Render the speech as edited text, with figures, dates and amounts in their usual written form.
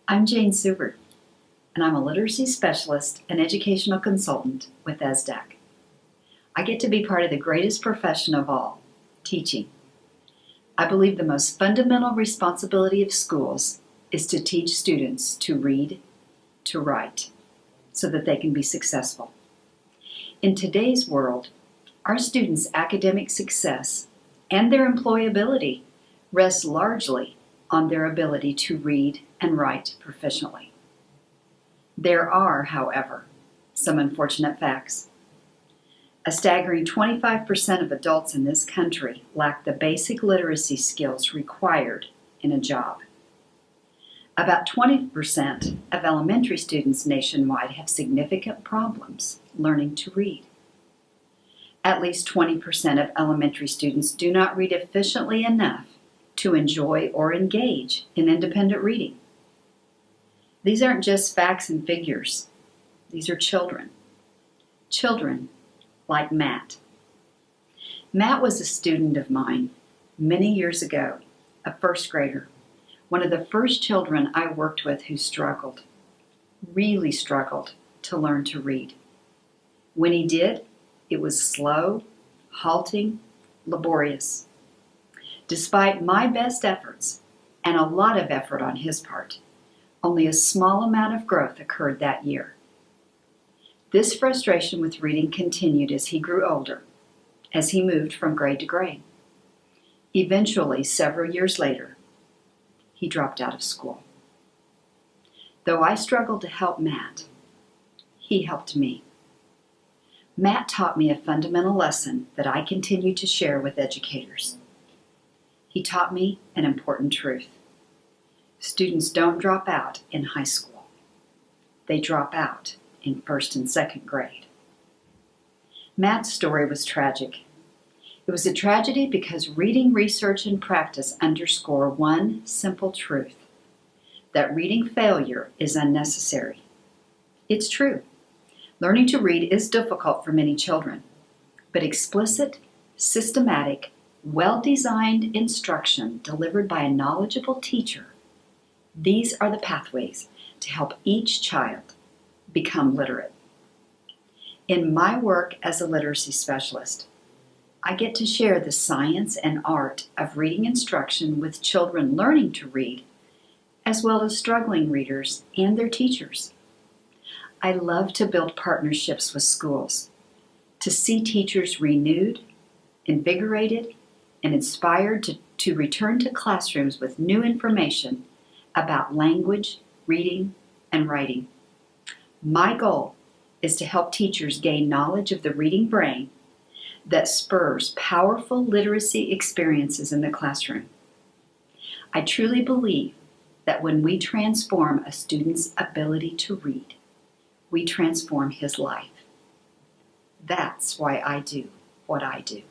I'm Jane Seward, and I'm a literacy specialist and educational consultant with ESDAC. I get to be part of the greatest profession of all, teaching. I believe the most fundamental responsibility of schools is to teach students to read, to write, so that they can be successful. In today's world, our students' academic success and their employability rests largely on their ability to read and write proficiently. There are, however, some unfortunate facts. A staggering 25% of adults in this country lack the basic literacy skills required in a job. About 20% of elementary students nationwide have significant problems learning to read. At least 20% of elementary students do not read efficiently enough to enjoy or engage in independent reading. These aren't just facts and figures. These are children. Children like Matt. Matt was a student of mine many years ago, a first grader, one of the first children I worked with who struggled, really struggled to learn to read. When he did, it was slow, halting, laborious. Despite my best efforts, and a lot of effort on his part, only a small amount of growth occurred that year. This frustration with reading continued as he grew older, as he moved from grade to grade. Eventually, several years later, he dropped out of school. Though I struggled to help Matt, he helped me. Matt taught me a fundamental lesson that I continue to share with educators. He taught me an important truth. Students don't drop out in high school. They drop out in first and second grade. Matt's story was tragic. It was a tragedy because reading, research, and practice underscore one simple truth, that reading failure is unnecessary. It's true. Learning to read is difficult for many children, but explicit, systematic, well-designed instruction delivered by a knowledgeable teacher, these are the pathways to help each child become literate. In my work as a literacy specialist, I get to share the science and art of reading instruction with children learning to read, as well as struggling readers and their teachers. I love to build partnerships with schools, to see teachers renewed, invigorated, and inspired to return to classrooms with new information about language, reading, and writing. My goal is to help teachers gain knowledge of the reading brain that spurs powerful literacy experiences in the classroom. I truly believe that when we transform a student's ability to read, we transform his life. That's why I do what I do.